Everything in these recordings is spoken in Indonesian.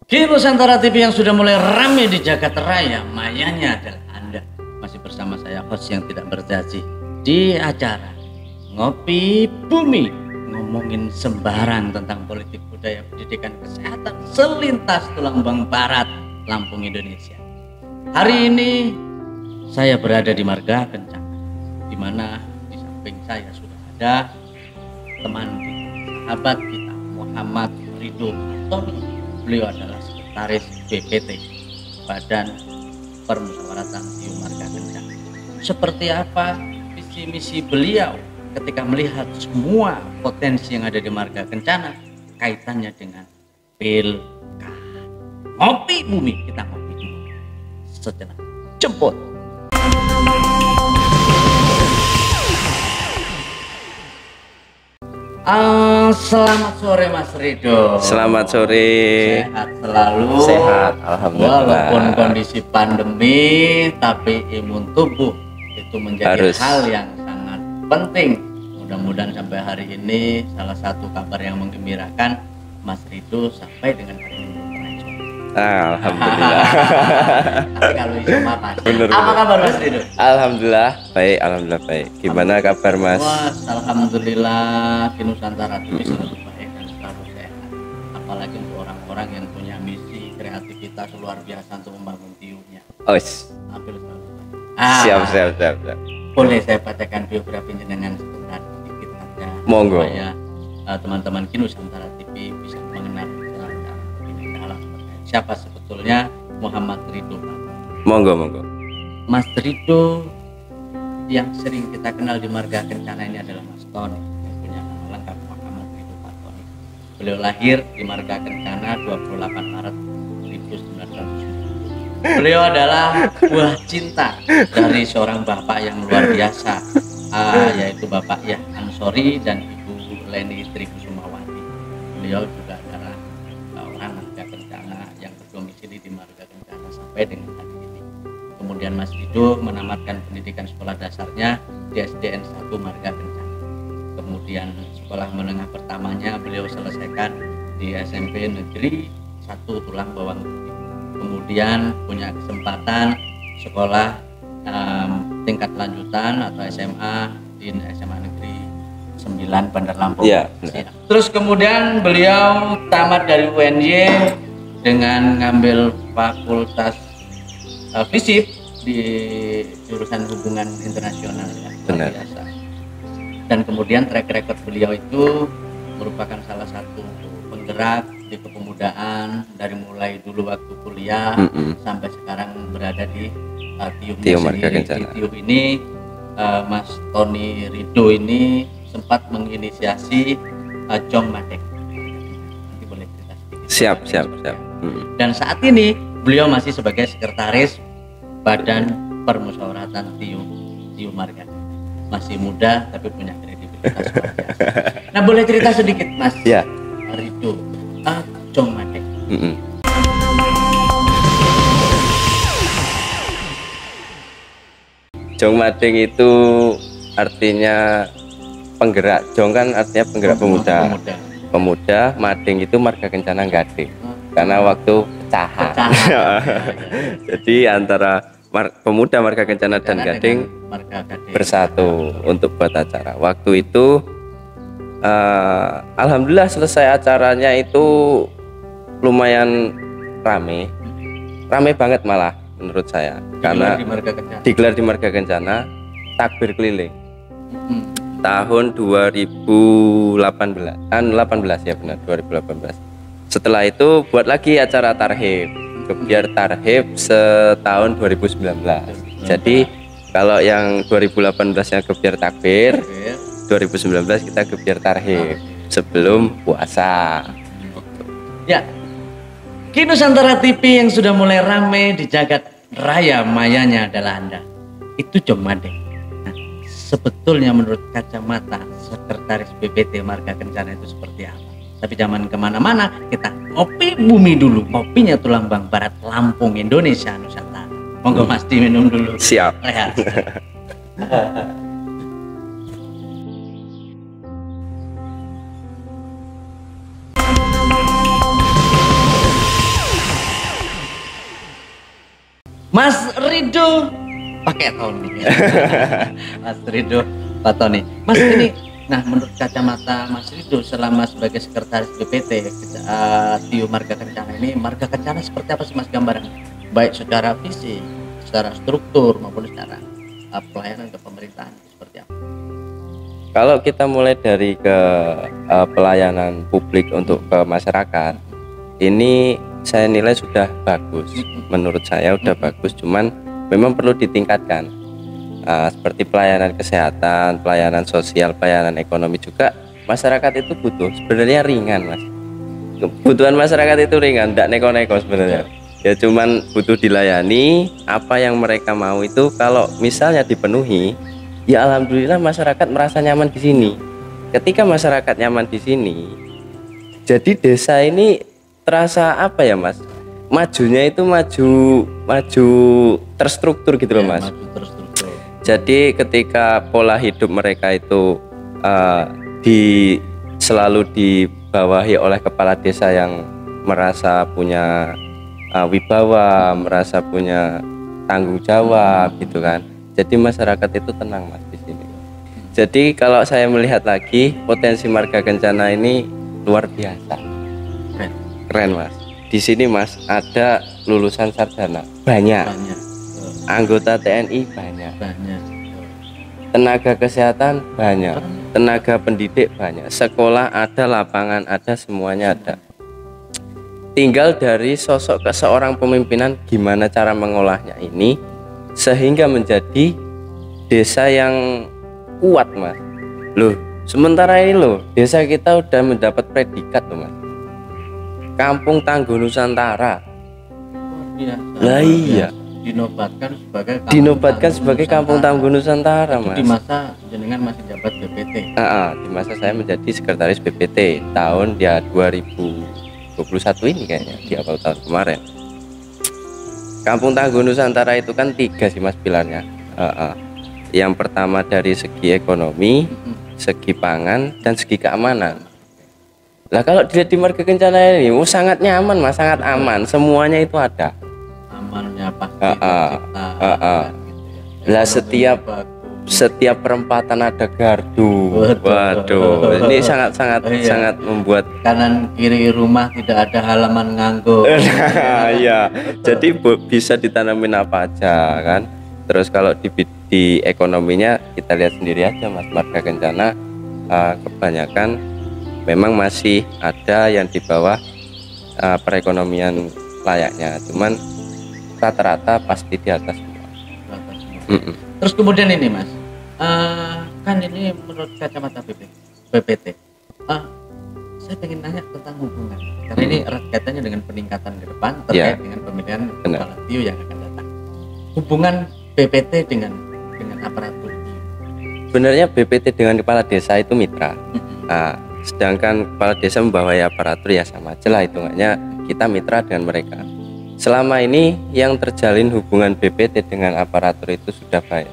Kini Nusantara TV yang sudah mulai ramai di jagat raya, mayanya adalah Anda. Masih bersama saya, host yang tidak berjanji, di acara Ngopi Bumi, ngomongin sembarang tentang politik, budaya, pendidikan, kesehatan, selintas tulang bang barat Lampung, Indonesia. Hari ini saya berada di Marga Kencana, di mana di samping saya sudah ada teman kita, sahabat kita, Muhammad Ridho Antoni. Beliau adalah sekretaris BPT, Badan Permusyawaratan TIU Marga Kencana. Seperti apa visi misi beliau ketika melihat semua potensi yang ada di Marga Kencana kaitannya dengan pilkada. Ngopi Bumi, kita ngopi dulu sejenak. Jemput. Selamat sore Mas Ridho. Selamat sore. Sehat selalu. Sehat, alhamdulillah. Walaupun kondisi pandemi, tapi imun tubuh itu menjadi hal yang sangat penting. Mudah-mudahan sampai hari ini salah satu kabar yang menggembirakan, Mas Ridho sampai dengan hari ini pernah isoman. Alhamdulillah. Tapi kalau isoman pasti. Bener. Apa kabar Mas Ridho? Alhamdulillah baik, alhamdulillah baik. Gimana kabar Mas? Wah, alhamdulillah di Nusantara TV selalu baik dan selalu sehat. Apalagi untuk orang-orang yang punya misi kreativitas luar biasa untuk membangun TIU-nya. Hampir selalu baik. Siap. Boleh saya bacakan biografi jenengan sebentar sedikit saja. Monggo. Supaya teman-teman di Nusantara TV bisa mengenal secara lebih dalam siapa sebetulnya Muhammad Ridho. Monggo. Mas Ridho yang sering kita kenal di Marga Kencana ini adalah Mas Tony, yang punya nama lengkap Muhammad Ridho Tony. Beliau lahir di Marga Kencana 28 Maret 1990. Beliau adalah buah cinta dari seorang bapak yang luar biasa, yaitu Bapak Yah Ansori dan Ibu Leni Tribusumawati. Beliau juga adalah orang Marga Kencana yang berdomisili di Marga Kencana sampai dengan hari ini. Kemudian Mas Ridho menamatkan pendidikan sekolah dasarnya di SDN 1 Marga Kencana. Kemudian sekolah menengah pertamanya beliau selesaikan di SMP Negeri 1 Tulang Bawang Putih. Kemudian punya kesempatan sekolah tingkat lanjutan atau SMA di SMA Negeri 9 Bandar Lampung. Terus kemudian beliau tamat dari UNY dengan ngambil fakultas FISIP di jurusan hubungan internasional, ya, luar biasa. Dan kemudian track record beliau itu merupakan salah satu penggerak di kepemudaan dari mulai dulu waktu kuliah sampai sekarang berada di TIU Marga Kencana. Di TIU ini Mas Tony Ridho ini sempat menginisiasi Jong Madek. Nanti boleh cerita sedikit. Siap. Dan saat ini beliau masih sebagai sekretaris Badan Permusyawaratan TIU Marga. Masih muda tapi punya kredibilitas luar biasa. Nah, boleh cerita sedikit Mas Ridho, Jong Madek. Jong Madeng itu artinya penggerak. Jong kan artinya penggerak pemuda. Madeng itu Marga Kencana Gading. Karena waktu pecahan. Jadi antara pemuda Marga Kencana dan Gading bersatu untuk buat acara. Waktu itu alhamdulillah selesai acaranya itu lumayan rame banget malah menurut saya. Karena digelar di Marga Kencana takbir keliling tahun 2018 ya, benar 2018. Setelah itu buat lagi acara tarhib, gebiar tarhib setahun 2019. Jadi kalau yang 2018-nya gebiar takbir, 2019 kita gebiar tarhib sebelum puasa. Ya, Kini Nusantara TV yang sudah mulai ramai di jagat raya, mayanya adalah Anda. Itu Jong Madek. Nah, sebetulnya menurut kacamata sekretaris BPT Marga Kencana itu seperti apa? Tapi jangan kemana-mana, kita ngopi bumi dulu. Kopinya tulang bang barat Lampung, Indonesia, Nusantara. Monggo Mas diminum dulu. Siap. Mas Rido pakai Tony. Mas Rido Pak Tony. Mas ini, nah menurut kacamata Mas Rido selama sebagai sekretaris BPT Tio Marga Kencana ini, Marga Kencana seperti apa sih Mas gambaran? Baik secara visi, secara struktur maupun secara pelayanan ke pemerintahan seperti apa? Kalau kita mulai dari pelayanan publik untuk ke masyarakat, ini saya nilai sudah bagus. Menurut saya sudah bagus, cuman memang perlu ditingkatkan. Seperti pelayanan kesehatan, pelayanan sosial, pelayanan ekonomi juga masyarakat itu butuh. Sebenarnya ringan, Mas. Kebutuhan masyarakat itu ringan, tidak neko-neko sebenarnya. Ya cuman butuh dilayani, apa yang mereka mau itu kalau misalnya dipenuhi, ya alhamdulillah masyarakat merasa nyaman di sini. Ketika masyarakat nyaman di sini, jadi desa ini terasa apa ya Mas? Majunya itu maju terstruktur gitu loh Mas. Maju terstruktur. Jadi ketika pola hidup mereka itu selalu dibawahi oleh kepala desa yang merasa punya wibawa, merasa punya tanggung jawab gitu kan. Jadi masyarakat itu tenang Mas di sini. Jadi kalau saya melihat lagi potensi Marga Kencana ini luar biasa. Keren Mas. Di sini Mas ada lulusan sarjana banyak. Anggota TNI banyak. Tenaga kesehatan banyak. Tenaga pendidik banyak. Sekolah ada, lapangan ada, semuanya ada. Tinggal dari sosok seorang pemimpinan gimana cara mengolahnya ini sehingga menjadi desa yang kuat Mas. Loh, sementara ini loh desa kita udah mendapat predikat loh Mas. Kampung Tangguh Nusantara. Lah iya. Dinobatkan sebagai Kampung Tangguh Nusantara Mas. Di masa jenengan masih jabat BPT. Di masa saya menjadi sekretaris BPT tahun 2021 ini kayaknya di awal tahun kemarin. Kampung Tangguh Nusantara itu kan 3 sih Mas pilarnya. Yang pertama dari segi ekonomi, segi pangan, dan segi keamanan. Lah kalau dilihat di Marga Kencana ini, sangat nyaman Mas, sangat aman, semuanya itu ada. Amannya pasti. Lah setiap perempatan ada gardu. Waduh, ini sangat membuat kanan kiri rumah tidak ada halaman nganggur. Iya, jadi bisa ditanamin apa aja kan. Terus kalau di ekonominya kita lihat sendiri aja Mas, Marga Kencana kebanyakan memang masih ada yang di bawah perekonomian layaknya, cuman rata-rata pasti di atas semua. Terus kemudian ini Mas, kan ini menurut kacamata BPT, saya pengen nanya tentang hubungan, karena ini erat kaitannya dengan peningkatan ke depan terkait dengan pemilihan kepala Tio yang akan datang. Hubungan BPT dengan aparatur Tio. Sebenarnya BPT dengan kepala desa itu mitra. Sedangkan kepala desa membawai aparatur ya sama aja lah hitungannya, kita mitra dengan mereka. Selama ini yang terjalin hubungan BPT dengan aparatur itu sudah baik.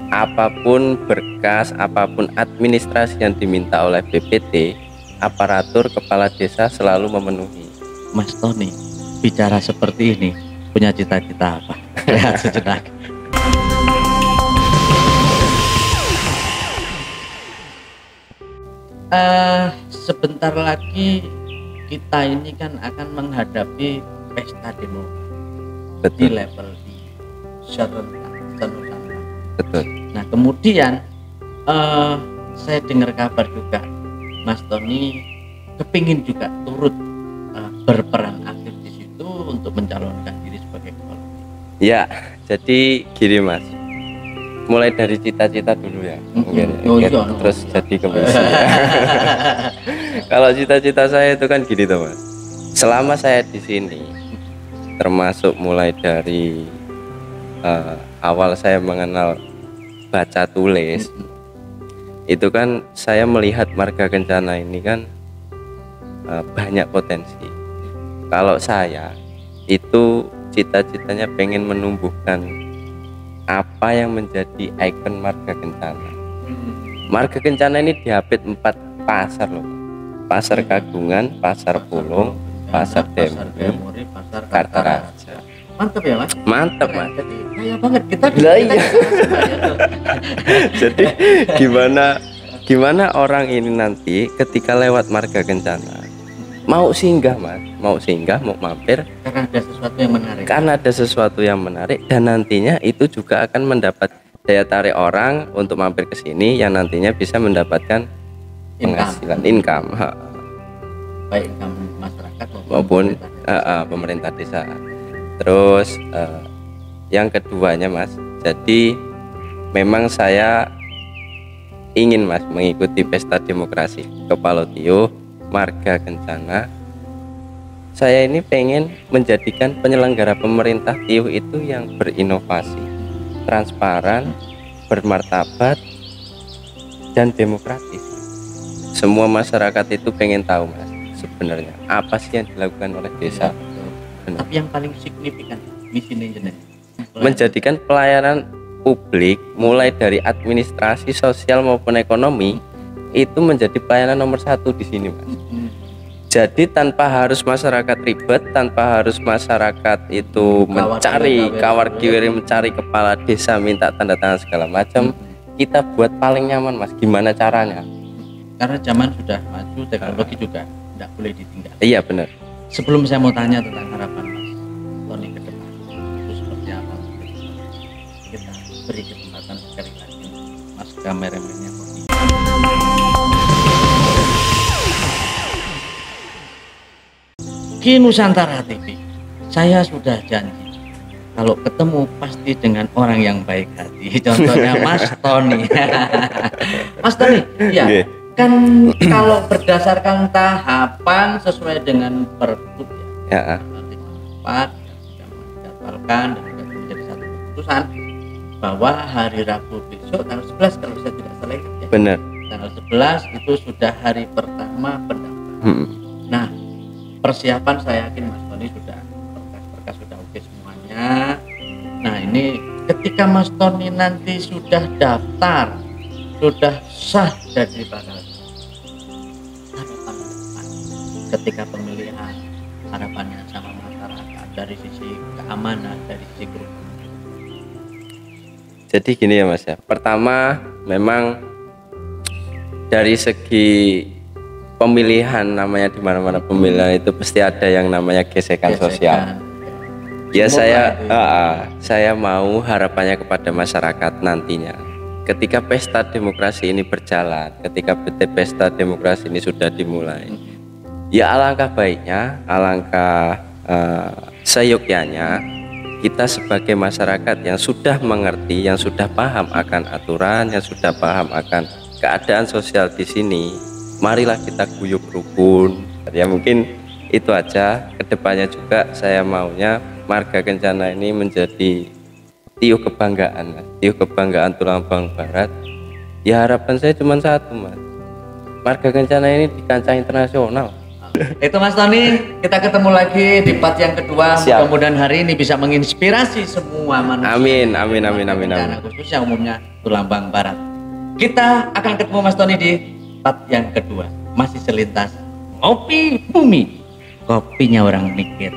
Apapun berkas, apapun administrasi yang diminta oleh BPT, aparatur kepala desa selalu memenuhi. Mas Tony, bicara seperti ini punya cita-cita apa? Lihat sejenak. Sebentar lagi kita ini kan akan menghadapi pesta demokrasi di level di serentak senusantara. Betul. Nah kemudian saya dengar kabar juga Mas Tony kepingin juga turut berperan aktif di situ untuk mencalonkan diri sebagai kepala. Ya, jadi gini Mas, mulai dari cita-cita dulu ya, terus jadi kemisi. Kalau cita-cita saya itu kan gini tuh Mas, selama saya di sini, termasuk mulai dari awal saya mengenal baca tulis, itu kan saya melihat Marga Kencana ini kan banyak potensi. Kalau saya itu cita-citanya pengen menumbuhkan apa yang menjadi ikon Marga Kencana. Marga Kencana ini diapit 4 pasar loh. Pasar Kagungan, Pasar Pulung, Pasar Demuri, Pasar Kartaraja. Mantap ya Mas. Mantap Mas. Jadi kaya banget kita. Iya. Jadi gimana orang ini nanti ketika lewat Marga Kencana mau singgah Mas, mau mampir karena ada sesuatu yang menarik. Karena ada sesuatu yang menarik dan nantinya itu juga akan mendapat daya tarik orang untuk mampir ke sini yang nantinya bisa mendapatkan penghasilan income. Baik income masyarakat maupun pemerintah desa. Terus yang keduanya Mas, jadi memang saya ingin Mas mengikuti pesta demokrasi Kepalotio Marga Kencana. Saya ini pengen menjadikan penyelenggara pemerintah Tiuh itu yang berinovasi, transparan, bermartabat, dan demokratis. Semua masyarakat itu pengen tahu Mas, sebenarnya apa sih yang dilakukan oleh desa. Tapi yang paling signifikan misinya menjadikan pelayanan publik mulai dari administrasi sosial maupun ekonomi itu menjadi pelayanan nomor 1 di sini Mas. Jadi tanpa harus masyarakat ribet, tanpa harus masyarakat itu mencari kawar kiwiri, mencari kepala desa, minta tanda tangan segala macam, kita buat paling nyaman Mas. Gimana caranya? Karena zaman sudah maju, teknologi juga tidak boleh ditinggal. Iya benar. Sebelum saya mau tanya tentang harapan Mas Tony ke depan itu seperti apa, kita beri kesempatan sekali lagi Mas kameramennya. Ki Nusantara TV, saya sudah janji kalau ketemu pasti dengan orang yang baik hati. Contohnya Mas Tony. Mas Tony, ya. Kan kalau berdasarkan tahapan sesuai dengan pergub ya, nanti Pak sudah menjadwalkan dan sudah menjadi satu keputusan bahwa hari Rabu besok tanggal 11 kalau saya tidak salah ya. Benar. Tanggal 11 itu sudah hari pertama pendaftaran. Nah, persiapan saya yakin Mas Tony sudah berkas-berkas sudah oke semuanya. Nah, ini ketika Mas Tony nanti sudah daftar, sudah sah jadi bakal ketika pemilihan, harapannya sama masyarakat dari sisi keamanan, dari sisi grup. Jadi gini ya Mas ya, pertama memang dari segi pemilihan, namanya di mana-mana pemilihan itu pasti ada yang namanya gesekan sosial. Ya saya mau harapannya kepada masyarakat nantinya ketika pesta demokrasi ini berjalan, ketika pesta demokrasi ini sudah dimulai, ya alangkah baiknya, alangkah seyogyanya kita sebagai masyarakat yang sudah mengerti, yang sudah paham akan aturan, yang sudah paham akan keadaan sosial di sini, marilah kita guyub rukun. Ya mungkin itu aja. Kedepannya juga saya maunya Marga Kencana ini menjadi Tiuh kebanggaan, Mas. Tiuh kebanggaan Tulang Bang Barat. Ya harapan saya cuma satu Mas, Marga Kencana ini di kancah internasional. Itu Mas Tony, kita ketemu lagi di part yang kedua. Mudah-mudahan hari ini bisa menginspirasi semua manusia. Amin. Khususnya umumnya Tulang Bang Barat. Kita akan ketemu Mas Tony di part yang kedua. Masih selintas ngopi bumi, kopinya orang mikir.